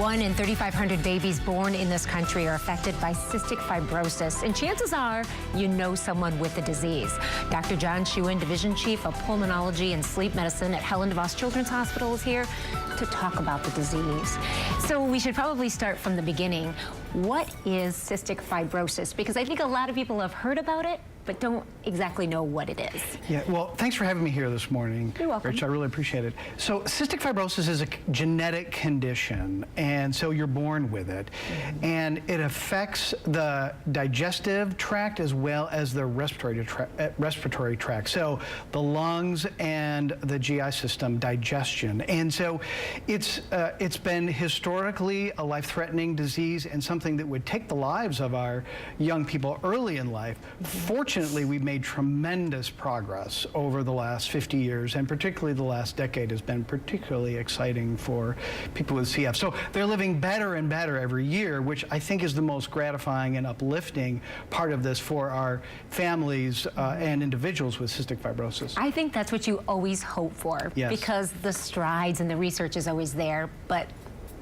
1 in 3,500 babies born in this country are affected by cystic fibrosis, and chances are you know someone with the disease. Dr. John Schuen, Division Chief of Pulmonology and Sleep Medicine at Helen DeVos Children's Hospital, is here to talk about the disease. So we should probably start from the beginning. What is cystic fibrosis? Because I think a lot of people have heard about it, but don't exactly know what it is. Yeah, well, thanks for having me here this morning. You're welcome. Rich, I really appreciate it. So cystic fibrosis is a genetic condition, and so you're born with it. And it affects the digestive tract as well as the respiratory tract. So the lungs and the GI system, digestion. And so it's been historically a life-threatening disease and something that would take the lives of our young people early in life. Fortunately, we've made tremendous progress over the last 50 years, and particularly the last decade has been particularly exciting for people with CF. So they're living better and better every year, which I think is the most gratifying and uplifting part of this for our families and individuals with cystic fibrosis. I think that's what you always hope for, yes, because the strides and the research is always there, but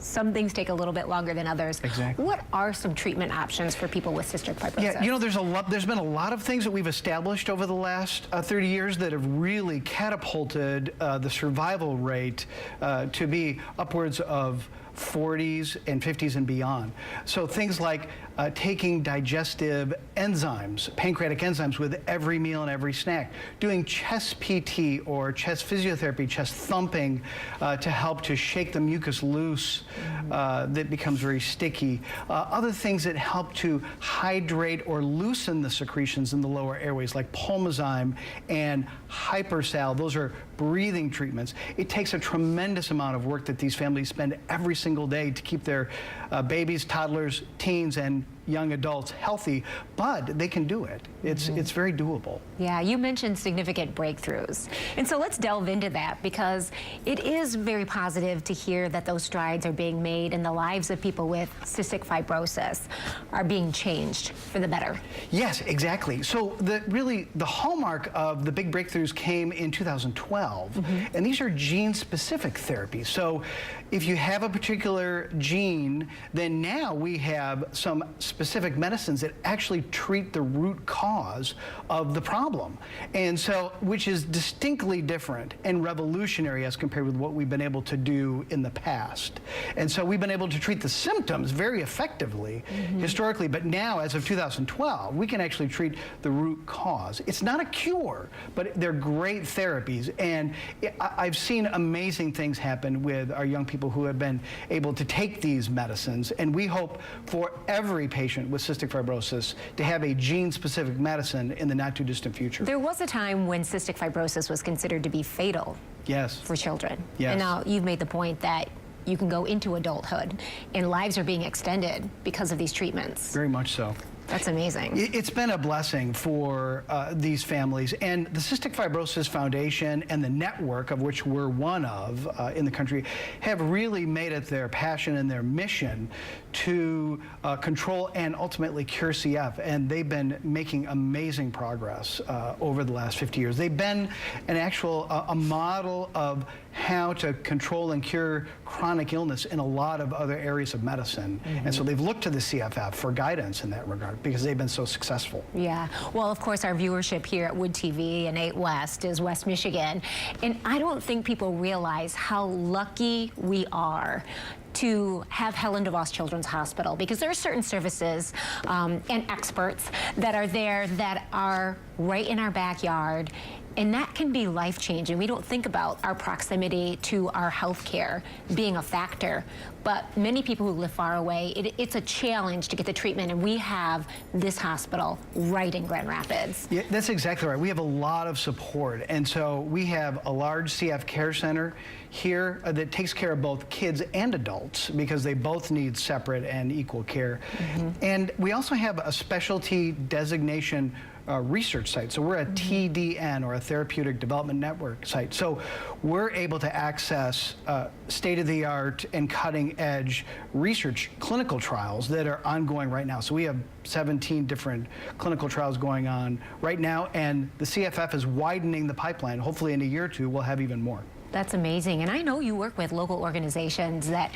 some things take a little bit longer than others. Exactly. What are some treatment options for people with cystic fibrosis? Yeah, you know, there's been a lot of things that we've established over the last 30 years that have really catapulted the survival rate to be upwards of 40s and 50s and beyond. So things like taking digestive enzymes, pancreatic enzymes, with every meal and every snack, doing chest PT or chest physiotherapy, chest thumping to help to shake the mucus loose that becomes very sticky. Other things that help to hydrate or loosen the secretions in the lower airways, like pulmozyme and hypersal. Those are breathing treatments. It takes a tremendous amount of work that these families spend every single day to keep their babies, toddlers, teens, and young adults healthy, but they can do it. It's very doable. Yeah, you mentioned significant breakthroughs. And so let's delve into that, because it is very positive to hear that those strides are being made and the lives of people with cystic fibrosis are being changed for the better. Yes, exactly. So really the hallmark of the big breakthroughs came in 2012, and these are gene-specific therapies. So if you have a particular gene, then now we have some specific medicines that actually treat the root cause of the problem. And so, which is distinctly different and revolutionary as compared with what we've been able to do in the past. And so we've been able to treat the symptoms very effectively historically, but now, as of 2012, we can actually treat the root cause. It's not a cure, but they're great therapies. And I've seen amazing things happen with our young people who have been able to take these medicines, and we hope for every patient with cystic fibrosis to have a gene-specific medicine in the not-too-distant future. There was a time when cystic fibrosis was considered to be fatal, yes, for children. Yes. And now you've made the point that you can go into adulthood and lives are being extended because of these treatments. Very much so. That's amazing. It's been a blessing for these families, and the Cystic Fibrosis Foundation and the network, of which we're one of in the country, have really made it their passion and their mission to control and ultimately cure CF, and they've been making amazing progress over the last 50 years. They've been an actual a model of how to control and cure chronic illness in a lot of other areas of medicine. And so they've looked to the CFF for guidance in that regard, because they've been so successful. Yeah, well, of course, our viewership here at Wood TV and 8WEST is West Michigan, and I don't think people realize how lucky we are to have Helen DeVos Children's Hospital, because there are certain services and experts that are there that are right in our backyard, and that can be life-changing. We don't think about our proximity to our health care being a factor, but many people who live far away, it's a challenge to get the treatment, and we have this hospital right in Grand Rapids. Yeah, that's exactly right. We have a lot of support, and so we have a large CF care center here that takes care of both kids and adults, because they both need separate and equal care. And we also have a specialty designation research site. So we're a TDN, or a Therapeutic Development Network site. So we're able to access state-of-the-art and cutting-edge research clinical trials that are ongoing right now. So we have 17 different clinical trials going on right now, and the CFF is widening the pipeline. Hopefully in a year or two, we'll have even more. That's amazing. And I know you work with local organizations that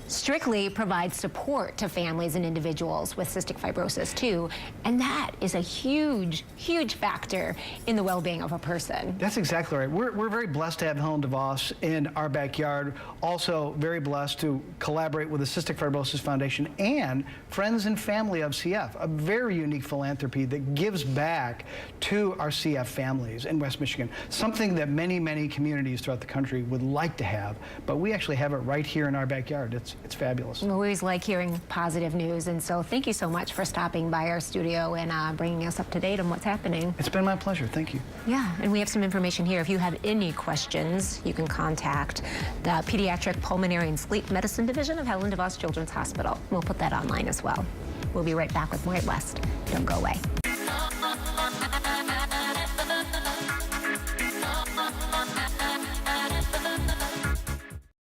strictly provide support to families and individuals with cystic fibrosis too. And that is a huge, huge factor in the well-being of a person. That's exactly right. We're very blessed to have Helen DeVos in our backyard. Also very blessed to collaborate with the Cystic Fibrosis Foundation and Friends and Family of CF, a very unique philanthropy that gives back to our CF families in West Michigan, something that many, many communities throughout the country would like to have, but we actually have it right here in our backyard. It's fabulous. We always like hearing positive news, and so thank you so much for stopping by our studio and bringing us up to date on what's happening. It's been my pleasure. Thank you. Yeah, and we have some information here. If you have any questions, you can contact the Pediatric Pulmonary and Sleep Medicine Division of Helen DeVos Children's Hospital. We'll put that online as well. We'll be right back with more at West. Don't go away.